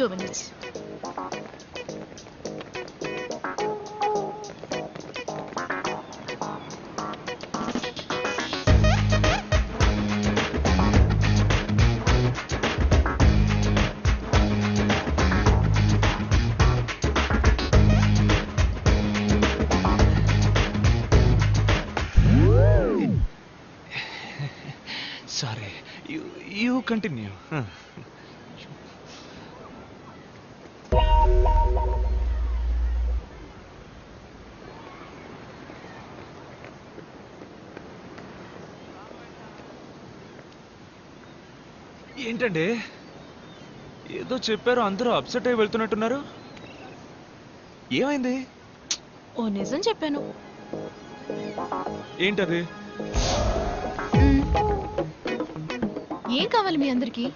2 minutes. Sorry, you continue. ఏంటండి ఏదో చెప్పారు, అందరూ అప్సెట్ అయి వెళ్తున్నట్టున్నారు. ఏమైంది? ఓ నిజం చెప్పాను. ఏంటది? ఏం కావాలి మీ అందరికి?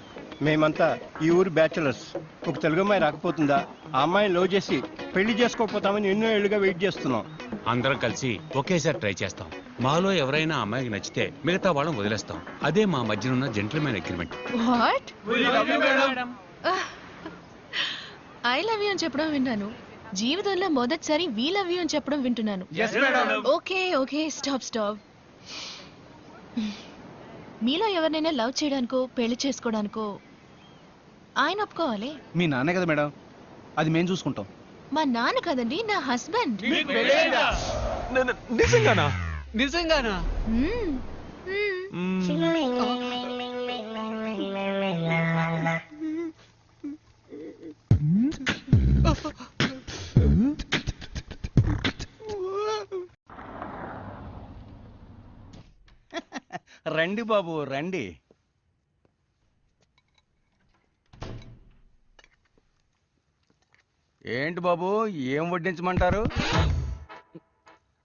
మేమంతా ఈ ఊరు బ్యాచులర్స్. ఒక తెలుగు అమ్మాయి రాకపోతుందా? ఆ అమ్మాయిని లవ్ చేసి పెళ్లి చేసుకోకపోతామని ఎన్నో ఏళ్ళుగా వెయిట్ చేస్తున్నాం. అందరం కలిసి ఒకేసారి ట్రై చేస్తాం. మాలో ఎవరైనా అమ్మాయికి నచ్చితే మిగతా వాళ్ళని వదిలేస్తాం. అదే మా మధ్యనున్న gentlemen agreement. What? I love you అని చెప్పడం విన్నాను. జీవితంలో మొదటిసారి వీ లవ్ యూ అని చెప్పడం వింటున్నాను. Okay okay, stop. మీలో ఎవరినైనా లవ్ చేయడానికో పెళ్లి చేసుకోవడానికో ఆయన ఒప్పుకోవాలి. మీ నాన్నే కదా మేడం, అది మేము చూసుకుంటాం. మా నాన్న కదండి, నా హస్బెండ్. నిజంగానా? నిజంగానా? రండి బాబు రండి. ఏంటి బాబు, ఏం వడ్డించమంటారు?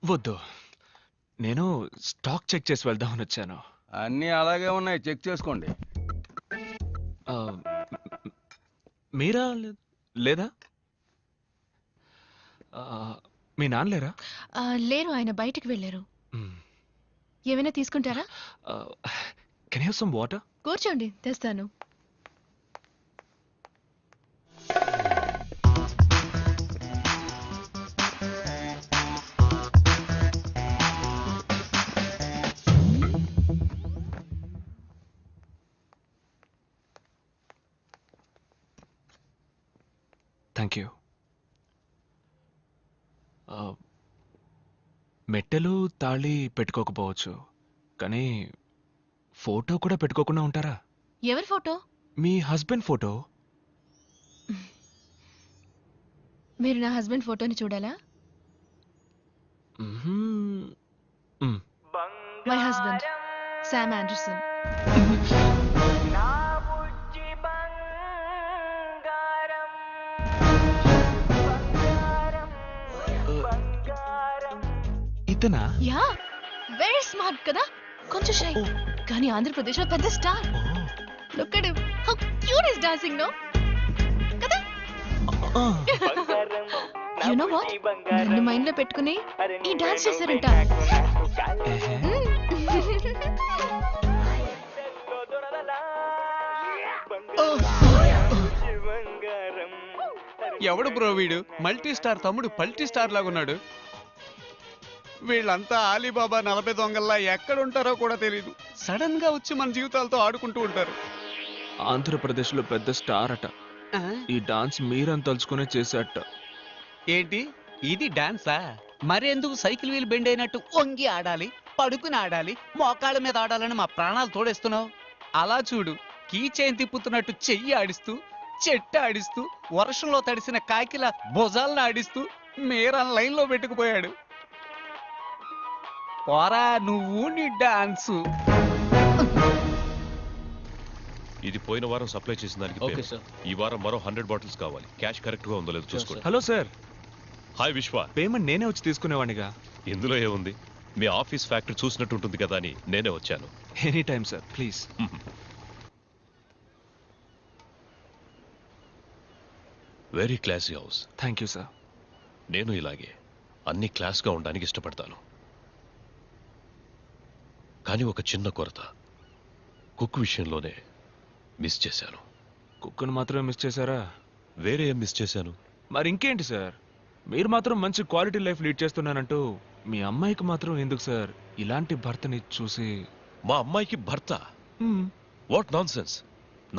వద్దు, నేను స్టాక్ చెక్ చేసి వెళ్దామని వచ్చాను. అన్నీ అలాగే ఉన్నాయి, చెక్ చేసుకోండి. మీరా? లేదా? మీ నాన్న లేరా? లేరు, ఆయన బయటికి వెళ్ళారు. ఏమైనా తీసుకుంటారా? Can you have some water? కూర్చోండి, తెస్తాను. Thank you. మెట్టెలు తాళి పెట్టుకోకపోవచ్చు, కానీ ఫోటో కూడా పెట్టుకోకుండా ఉంటారా? ఎవరి ఫోటో? మీ హస్బెండ్ ఫోటో. మీరు నా హస్బెండ్ ఫోటోని చూడాలా? My husband Sam Anderson. ఇతనా? యా, వెరీ స్మార్ట్ కదా, కొంచెం షై, కానీ ఆంధ్రప్రదేశ్ లో పెద్ద star. Look at him, how cute is dancing no కదా. యు నో వాట్, నన్ను మైండ్ లో పెట్టుకుని ఈ డాన్స్ చేశారంట. ఎవడు బ్రో వీడు? మల్టీ స్టార్ తమ్ముడు పల్టీ స్టార్ లాగున్నాడు. వీళ్ళంతా ఆలీబాబా 40 దొంగల్లా ఎక్కడుంటారో కూడా తెలీదు. సడన్ గా వచ్చి మన జీవితాలతో ఆడుకుంటూ ఉంటారు. ఆంధ్రప్రదేశ్ లో పెద్ద స్టార్ అట. ఈ డాన్స్ మీరని తలుచుకునే చేసేట. ఏంటి ఇది డాన్సా? మరెందుకు సైకిల్ వీల్ బెండ్ అయినట్టు వంగి ఆడాలి, పడుకుని ఆడాలి, మోకాళ్ళ మీద ఆడాలని మా ప్రాణాలు తోడేస్తున్నావు? అలా చూడు, కీ చైన్ తిప్పుతున్నట్టు చెయ్యి ఆడిస్తూ, చెట్టు ఆడిస్తూ, వర్షంలో తడిసిన కాకిల భుజాలను ఆడిస్తూ మీరన్ లైన్ లో పెట్టుకుపోయాడు. పోరా నువ్వు నీ డాన్సు. ఇది పోయిన వారం సప్లై చేసిన దానికి ఓకే సార్. ఈ వారం మరో 100 బాటిల్స్ కావాలి. క్యాష్ కరెక్ట్ గా ఉందో లేదో చూసుకోండి. Hello sir. హాయ్ విశ్వ. పేమెంట్ నేనే వచ్చి తీసుకునేవాడిగా. ఇందులో ఏముంది, మీ ఆఫీస్ ఫ్యాక్టరీ చూసినట్టు ఉంటుంది కదా అని నేనే వచ్చాను. Any time sir, please. Very classy house. Thank you sir. నేను ఇలాగే అన్ని క్లాస్ గా ఉండడానికి ఇష్టపడతాను. కానీ ఒక చిన్న కొరత, కుక్ విషయంలోనే మిస్ చేశాను. కుక్కను మాత్రమే మిస్ చేశారా? వేరే ఏం మిస్ చేశాను? మరి ఇంకేంటి సార్, మీరు మాత్రం మంచి క్వాలిటీ లైఫ్ లీడ్ చేస్తున్నానంటూ మీ అమ్మాయికి మాత్రం ఎందుకు సార్ ఇలాంటి భర్తని చూసి? మా అమ్మాయికి భర్త? What non sense!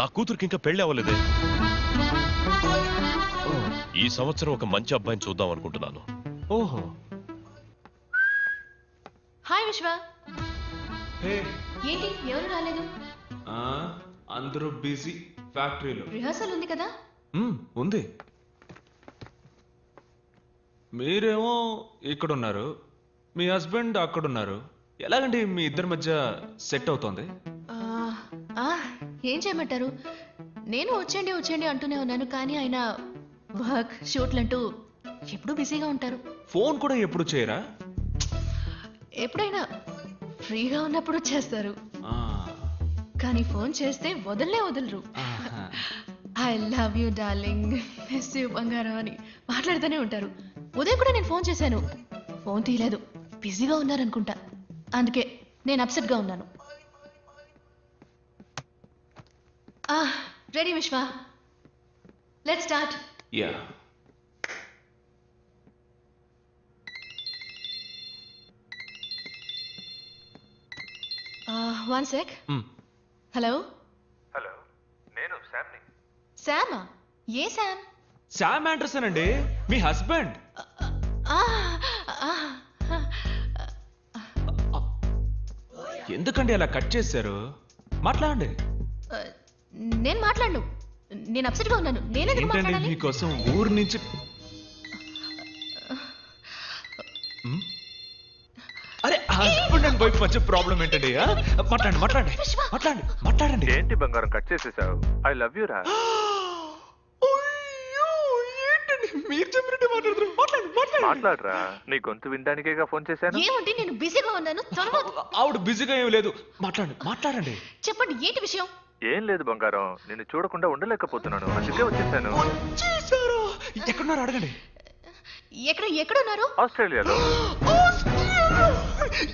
నా కూతురికి ఇంకా పెళ్లి అవ్వలేదే. ఈ సంవత్సరం ఒక మంచి అబ్బాయిని చూద్దాం అనుకుంటున్నాను. ఓహో. హాయ్ విశ్వ. హే. ఏంటి ఎవరు రాలేదు? అందరూ బిజీ ఫ్యాక్టరీలో. రిహార్సల్ ఉంది కదా? ఉంది. మీరేమో ఇక్కడున్నారు, మీ హస్బెండ్ అక్కడున్నారు. ఎలాగండి మీ ఇద్దరి మధ్య సెట్ అవుతోంది? ఏం చేయమంటారు, నేను వచ్చేయండి వచ్చేయండి అంటూనే ఉన్నాను, కానీ ఆయన వర్క్ షూట్లు అంటూ ఎప్పుడూ బిజీగా ఉంటారు. ఫోన్ కూడా ఎప్పుడు చేయరా? ఎప్పుడైనా ఫ్రీగా ఉన్నప్పుడు చేస్తారు, కానీ ఫోన్ చేస్తే వదలరు. I love you darling, miss you బంగారం అని మాట్లాడుతూనే ఉంటారు. ఉదయం కూడా నేను ఫోన్ చేశాను, ఫోన్ తీయలేదు, బిజీగా ఉన్నారనుకుంటా. అందుకే నేను అప్సెట్ గా ఉన్నాను. రెడీ విశ్వ, let's start. Yeah. One sec. Hello. Hello, నేను శామ్ని. శామా? ఏ శామ్? శామ్ ఆండర్సన్ అండి, మీ హస్బెండ్. ఎందుకండి అలా కట్ చేశారు? మాట్లాడండి. నేను మాట్లాడను, నేను అప్సెట్ గా ఉన్నాను. ఏంటండి మీకోసం ఊరు నుంచి అరే హస్బెండ్ అండ్ వైఫ్ మధ్య ప్రాబ్లం ఏంటండి? మాట్లాడండి. ఏంటి బంగారం కట్ చేసేసావు? ఐ లవ్ యూ రా. మీరు చెప్పినట్టే మాట్లాడరా, నీ గొంతు వినడానికేగా ఫోన్ చేశాను. ఏమంటే నేను బిజీగా ఉన్నాను. ఆవిడ బిజీగా ఏం లేదు, మాట్లాడండి. చెప్పండి, ఏంటి విషయం? ఏం లేదు బంగారం, నిన్ను చూడకుండా ఉండలేకపోతున్నాను, అందుకే వచ్చేసాను. ఎక్కడున్నారు అడగండి. ఎక్కడున్నారు? ఆస్ట్రేలియాలో.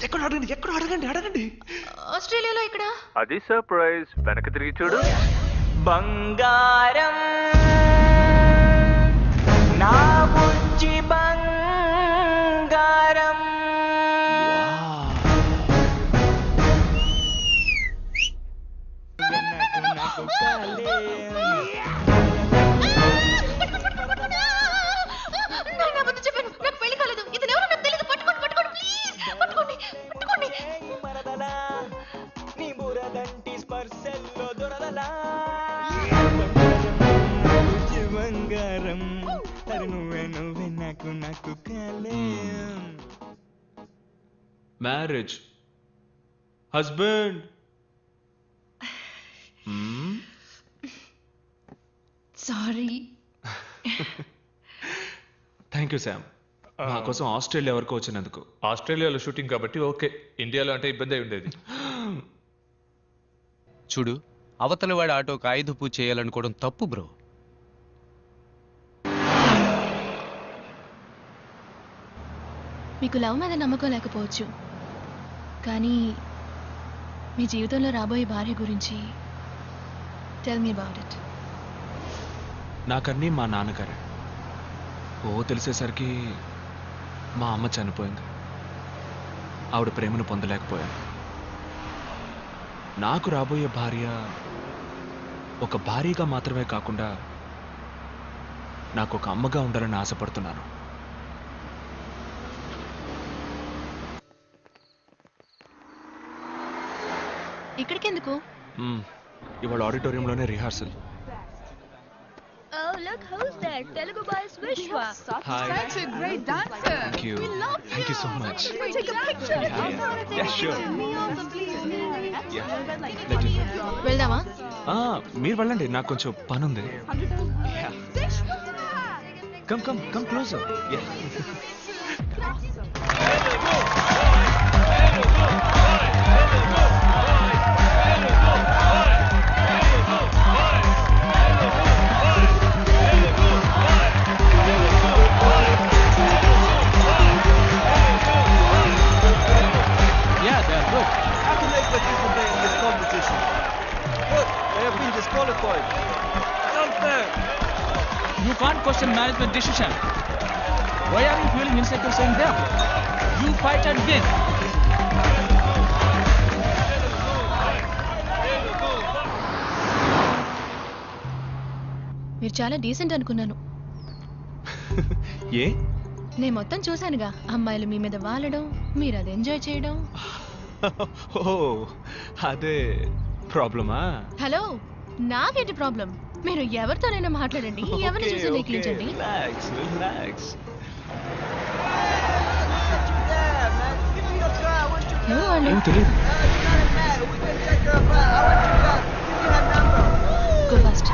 ఎక్కడ అడగండి. ఆస్ట్రేలియాలో ఎక్కడ? అది సర్ప్రైజ్, వెనక్కి తిరిగి చూడు. బంగారం నా బుజ్జి బంగారం. నాకు పెళ్లి కాలేదు, ఇది ఎవరో నాకు తెలియదు. పట్టుకోండి ప్లీజ్, పట్టుకోండి. నీ బురదంటి స్పర్శల్లో దొరదలా. బంగారం నువ్వే నాకు కాలే. Marriage, husband. Sorry. Thank you Sam, మా కోసం ఆస్ట్రేలియా వరకు వచ్చినందుకు. ఆస్ట్రేలియాలో షూటింగ్ కాబట్టి ఓకే, ఇండియాలో అంటే ఇబ్బంది అయి ఉండేది. చూడు, అవతల వాడి ఆటోకి ఆయుధ పూజ చేయాలనుకోవడం తప్పు బ్రో. మీకు లవ్ మీద నమ్మకం లేకపోవచ్చు, కానీ మీ జీవితంలో రాబోయే భార్య గురించి టెల్ మీ అబౌట్ ఇట్. నాకన్నీ మా నాన్నగారే. తెలిసేసరికి మా అమ్మ చనిపోయింది. ఆవిడ ప్రేమను పొందలేకపోయాను. నాకు రాబోయే భార్య ఒక భార్యగా మాత్రమే కాకుండా నాకు ఒక అమ్మగా ఉండాలని ఆశపడుతున్నాను. ఇక్కడికెందుకు? ఇవాళ ఆడిటోరియంలోనే rehearsal. Oh, look who's there. Telugu boys Vishwa. Hi. Such a great dancer. Thank you. We love you. Thank you so much. Can we take a picture? Yeah, sure. Yeah. వెళ్దామా? మీరు వెళ్ళండి, నాకు కొంచెం పని ఉంది. Come closer. question management decision. Why are you feeling insecure saying them? You fight and win. మీరు చాలా decent అనుకున్నాను. ఏ నేను మొత్తం చూశానుగా, అమ్మాయిలు మీ మీద వాలడం, మీరు అది ఎంజాయ్ చేయడం. ఓ అదే ప్రాబ్లమా? హలో, నాకేంటి ప్రాబ్లం? మీరు ఎవరితోనైనా మాట్లాడండి, ఎవరిని చూసి లేఖించండి. Relax relax. ఎవరు వాళ్ళు? ఏం తెలియదు. Go fast.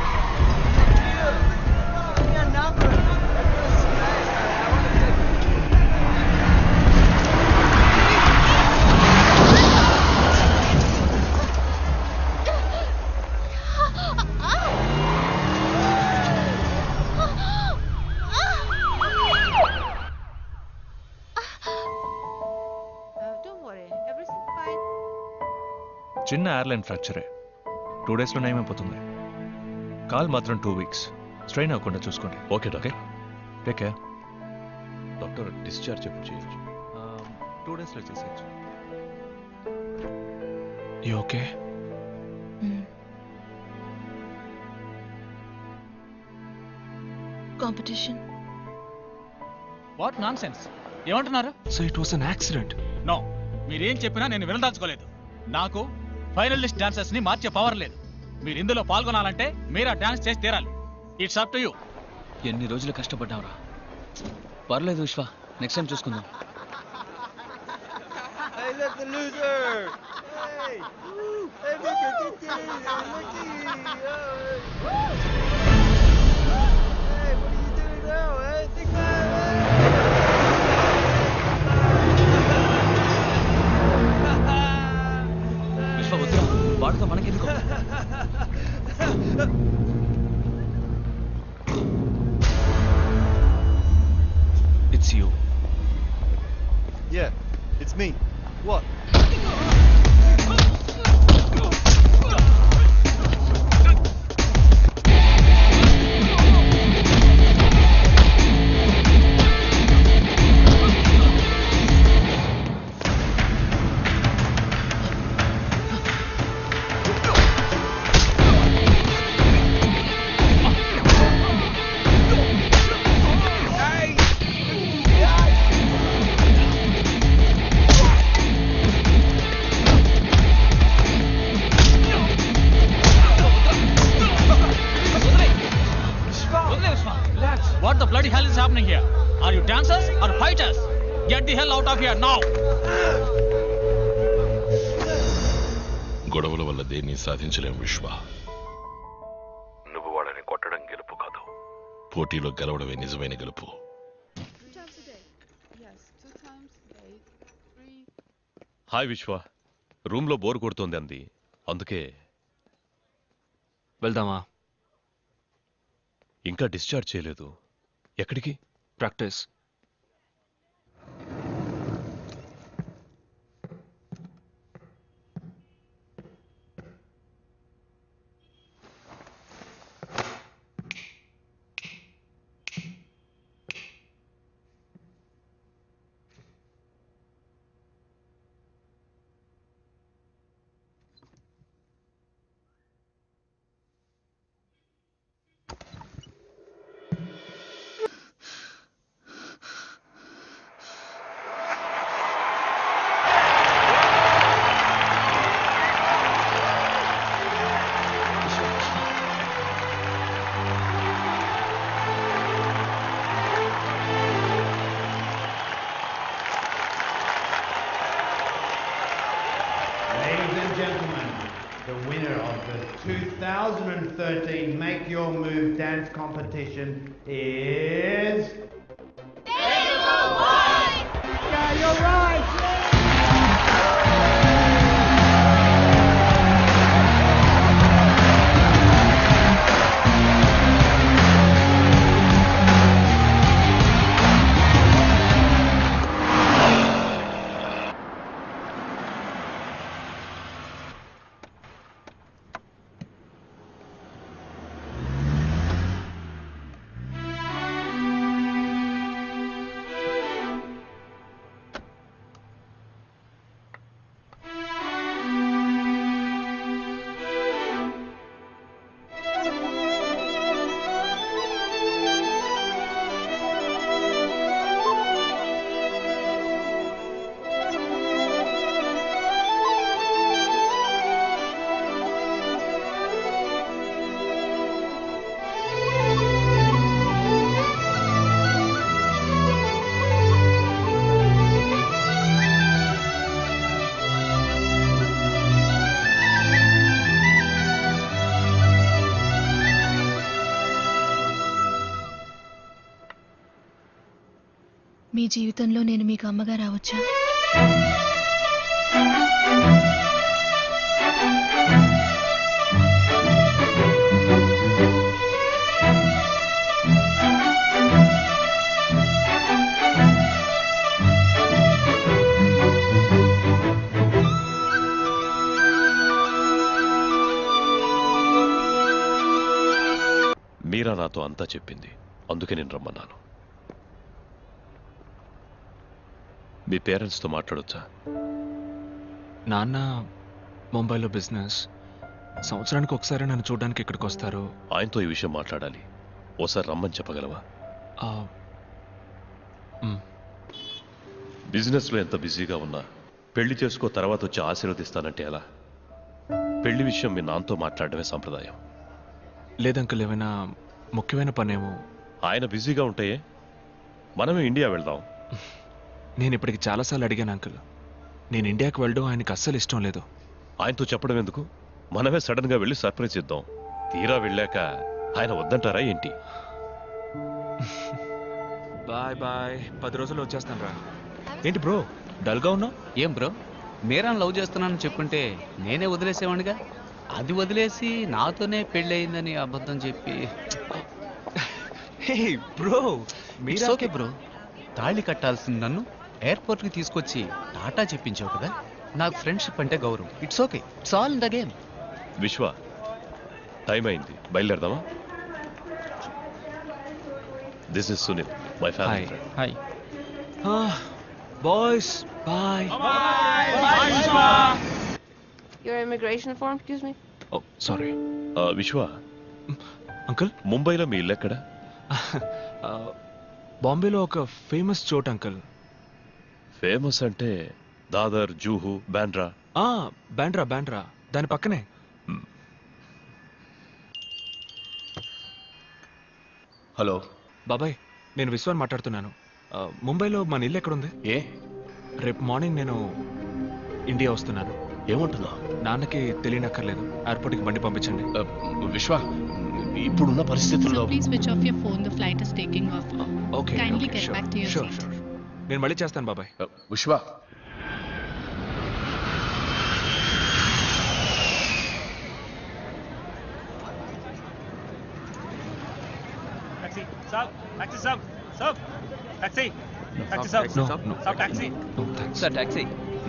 చిన్న ఎయిర్లైన్ ఫ్రాక్చరే, 2 daysలో నయమైపోతుంది. కాల్ మాత్రం 2 weeks. స్ట్రెయిన్ అవ్వకుండా చూసుకోండి. Okay doctor. Take care. Doctor discharge ఎప్పుడు చేయొచ్చు? 2 daysలో చేసేయచ్చు. You okay? Competition. What nonsense? ఏమంటున్నారు? So it was an accident. No, మీరేం చెప్పినా నేను వినదాల్చుకోలేదు. నాకు ఫైనలిస్ట్ డాన్సర్స్ ని మార్చే పవర్ లేదు. మీరు ఇందులో పాల్గొనాలంటే మీరు ఆ డాన్స్ చేసి తీరాలి. It's up to you. ఎన్ని రోజులు కష్టపడ్డావురా. పర్లేదు విశ్వ, నెక్స్ట్ టైం చూసుకుందాం. విశ్వ వద్దురా, వాడుతో మనకెందుకు? It's you. Yeah, it's me. What? What the bloody hell is happening here? Are you dancers or fighters? Get the hell out of here now! గొడవల వల్ల దేన్ని సాధించలేం విశ్వ. నువ్వు వాడని కొట్టడం గెలుపు కాదు, పోటీలో గెలవడమే నిజమైన గెలుపు. హాయ్ విశ్వ, రూమ్లో బోర్ కొడుతోంది అంది, అందుకే. వెళ్దామా? ఇంకా డిశ్చార్జ్ చేయలేదు. ఎక్కడికి? Practice. Ladies and gentlemen, the winner of the 2013 Make Your Move dance competition is... David White! Yeah, you're right! మీ జీవితంలో నేను మీకు అమ్మగా రావచ్చా? మీరా నాతో అంతా చెప్పింది, అందుకే నేను రమ్మన్నాను. మీ పేరెంట్స్తో మాట్లాడొచ్చా? నాన్న ముంబైలో బిజినెస్, సంవత్సరానికి ఒకసారి నన్ను చూడడానికి ఇక్కడికి వస్తారు. ఆయనతో ఈ విషయం మాట్లాడాలి, ఓసారి రమ్మని చెప్పగలవా? బిజినెస్లో ఎంత బిజీగా ఉన్నా పెళ్లి చేసుకో తర్వాత వచ్చి ఆశీర్వదిస్తానంటే ఎలా? పెళ్లి విషయం మీ నాన్నతో మాట్లాడడమే సంప్రదాయం. లేదంకల్, ఏమైనా ముఖ్యమైన పనేమో. ఆయన బిజీగా ఉంటాయే, మనమే ఇండియా వెళ్దాం. నేను ఇప్పటికి చాలాసార్లు అడిగాను అంకుల్, నేను ఇండియాకి వెళ్ళడం ఆయనకి అస్సలు ఇష్టం లేదు. ఆయనతో చెప్పడం ఎందుకు? మనమే సడన్ గా వెళ్ళి సర్ప్రైజ్ ఇద్దాం. తీరా వెళ్ళాక ఆయన వద్దంటారా ఏంటి? బాయ్ బాయ్, 10 రోజుల్లో వచ్చేస్తాను రా. ఏంటి బ్రో డల్గా ఉన్నావు? ఏం బ్రో, మీరాను లవ్ చేస్తున్నానని చెప్పుంటే నేనే వదిలేసేవాడిగా. అది వదిలేసి నాతోనే పెళ్ళి అయిందని అబద్ధం చెప్పి. హే బ్రో, ఇట్స్ ఓకే బ్రో. తాళి కట్టాల్సింది నన్ను ఎయిర్పోర్ట్కి తీసుకొచ్చి టాటా చెప్పించావు కదా. నాకు ఫ్రెండ్షిప్ అంటే గౌరవం. It's okay, it's all in the game. Vishwa, time అయింది, బయలుదేరదామా? This is Sunil, my family friend. Hi boys, bye. Your immigration form, excuse me? Oh sorry. Vishwa uncle, ముంబైలో మీ ఇల్లు ఎక్కడ? బాంబేలో ఒక ఫేమస్ చోట్ అంకుల్. ఫేమస్ అంటే దాదర్, జూహు, బాండ్రా. బాండ్రా, బాండ్రా దాని పక్కనే. హలో బాబాయ్, నేను విశ్వాన్ మాట్లాడుతున్నాను. ముంబైలో మన ఇల్లు ఎక్కడుంది? రేపు మార్నింగ్ నేను ఇండియా వస్తున్నాను. ఏమంటున్నావు? నాన్నకి తెలియనక్కర్లేదు, ఎయిర్పోర్ట్కి బండి పంపించండి. విశ్వ, ఇప్పుడున్న పరిస్థితుల్లో Please switch off your phone. The flight is taking off. Okay, Kindly get back to your sure seat. Sure. నేను మళ్ళీ చేస్తాను బాబాయ్. విశ్వ, टैक्सी साहब, टैक्सी साहब, साहब टैक्सी, टैक्सी साहब, साहब टैक्सी. सर टैक्सी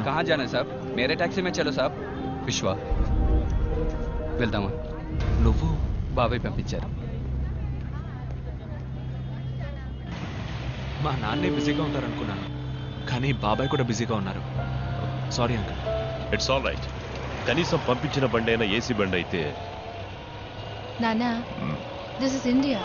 कहाँ जाना है साहब? मेरे टैक्सी में चलो साहब. విశ్వ వెళ్దామా? నువ్వు బాబాయ్ పంపించారు. మా నాన్నే బిజీగా ఉంటారు అనుకున్నాను, కానీ బాబాయ్ కూడా బిజీగా ఉన్నారు. Sorry uncle. It's all right. కనీసం పంపించిన బండి అయినా ఏసీ బండి అయితే. నానా, this is India.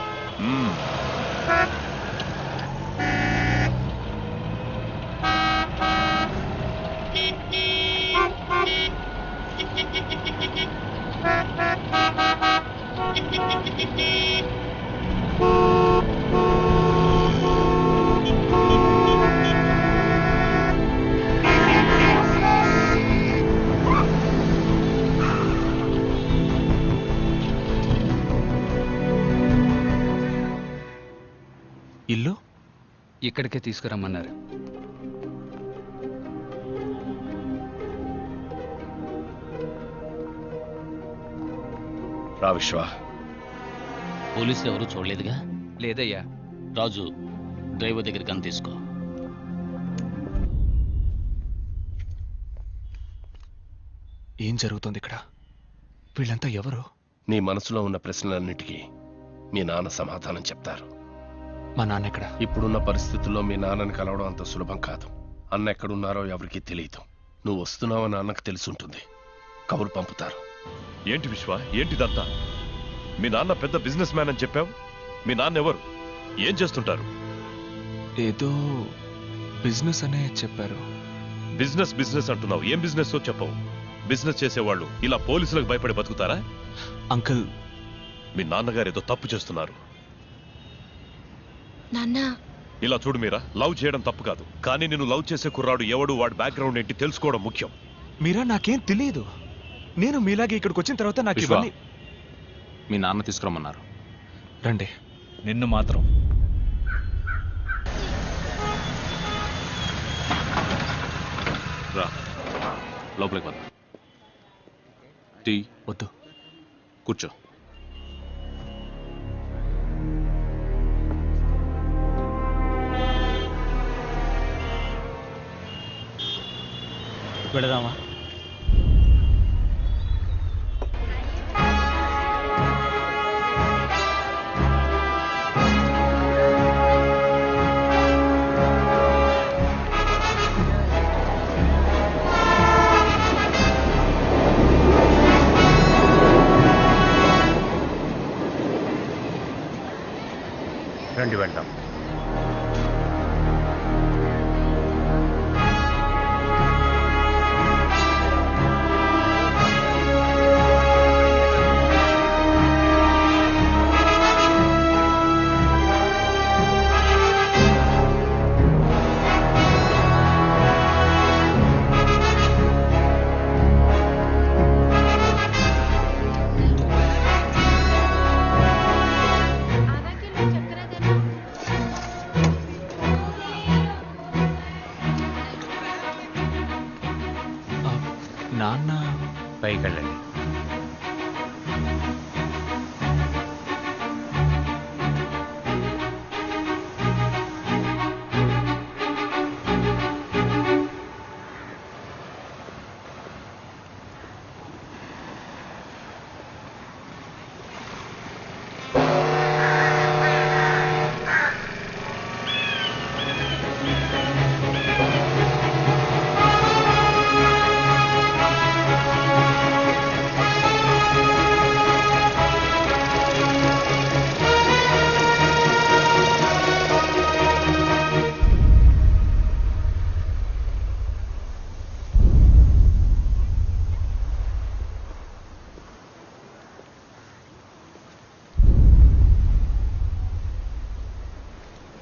ఇల్లు ఇక్కడికే తీసుకురమ్మన్నారు. రా విశ్వ. పోలీసులు ఎవరు చూడలేదుగా? లేదయ్యా. రాజు, డ్రైవర్ దగ్గరికి అని తీసుకో. ఏం జరుగుతుంది ఇక్కడ? వీళ్ళంతా ఎవరు? నీ మనసులో ఉన్న ప్రశ్నలన్నిటికీ మీ నాన్న సమాధానం చెప్తారు. మా నాన్న ఎక్కడ? ఇప్పుడున్న పరిస్థితుల్లో మీ నాన్నని కలవడం అంత సులభం కాదు. అన్న ఎక్కడున్నారో ఎవరికీ తెలియదు. నువ్వు వస్తున్నావని అన్నకు తెలుసుంటుంది, కబురు పంపుతారు. ఏంటి విశ్వ, ఏంటిదంతా? మీ నాన్న పెద్ద బిజినెస్ మ్యాన్ అని చెప్పావు. మీ నాన్న ఎవరు, ఏం చేస్తుంటారు? ఏదో బిజినెస్ అనే చెప్పారు. బిజినెస్ బిజినెస్ అంటున్నావు, ఏం బిజినెస్ చెప్పవు. బిజినెస్ చేసేవాళ్ళు ఇలా పోలీసులకు భయపడి బతుకుతారా? అంకుల్, మీ నాన్నగారు ఏదో తప్పు చేస్తున్నారు. నాన్నా, ఇలా చూడు మీరా, లవ్ చేయడం తప్పు కాదు, కానీ నేను లవ్ చేసే కుర్రాడు ఎవడు, వాడి బ్యాక్గ్రౌండ్ ఏంటి తెలుసుకోవడం ముఖ్యం. మీరా, నాకేం తెలియదు. నేను మీలాగే ఇక్కడికి వచ్చిన తర్వాత నాకు ఇవన్నీ. మీ నాన్న తీసుకురమ్మన్నారు. రండి. నిన్ను మాత్రం రా లోపలికి పద. టీ వద్దు. కూర్చో. వెళదామా? రండి వెళ్దాం. నాన్న పైకి వెళ్ళండి.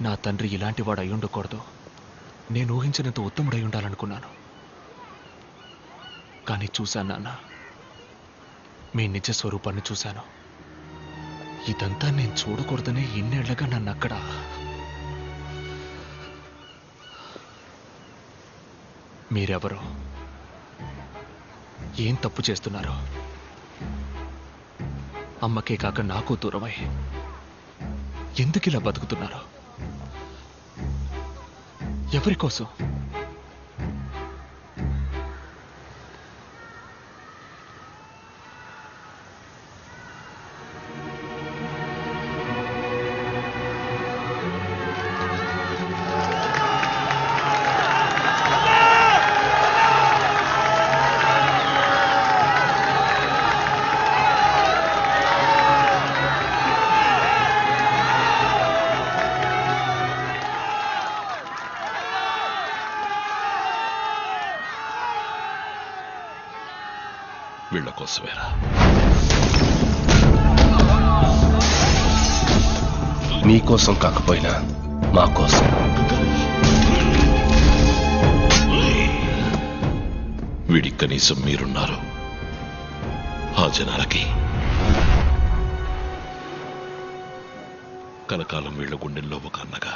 నా తండ్రి ఇలాంటి వాడు అయి ఉండకూడదు. నేను ఊహించినంత ఉత్తముడై ఉండాలనుకున్నాను. కానీ చూశాను నాన్న, మీ నిజ స్వరూపాన్ని చూశాను. ఇదంతా నేను చూడకూడదనే ఇన్నేళ్లగా నన్ను అక్కడ మీరెవరు? ఏం తప్పు చేస్తున్నారు? అమ్మకే కాక నాకు దూరమై ఎందుకు ఇలా బతుకుతున్నారు? ఎవరి కోసం? వీళ్ళ కోసమేరా. మీకోసం కాకపోయినా మా కోసం. వీడి కనీసం మీరున్నారు. ఆ జనాలకి కలకాలం వీళ్ళ గుండెల్లో ఒక అన్నగా,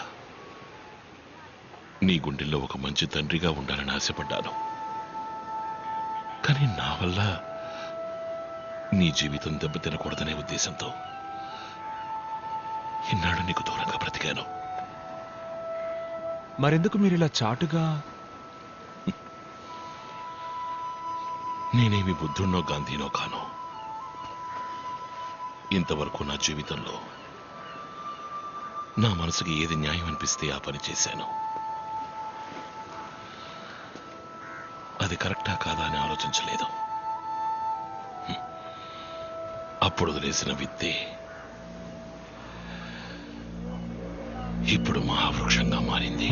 నీ గుండెల్లో ఒక మంచి తండ్రిగా ఉండాలని ఆశపడ్డాను. కానీ నా వల్ల నీ జీవితం దెబ్బతినకూడదనే ఉద్దేశంతో ఇన్నాడు నీకు దూరంగా బ్రతికాను. మరెందుకు మీరు ఇలా చాటుగా? నేనేమి బుద్ధున్నో గాంధీనో కాను. ఇంతవరకు నా జీవితంలో నా మనసుకి ఏది న్యాయం అనిపిస్తే ఆ పని చేశాను. అది కరెక్టా కాదా అని ఆలోచించలేదు. అప్పుడు వదిలేసిన విత్తే ఇప్పుడు మహావృక్షంగా మారింది.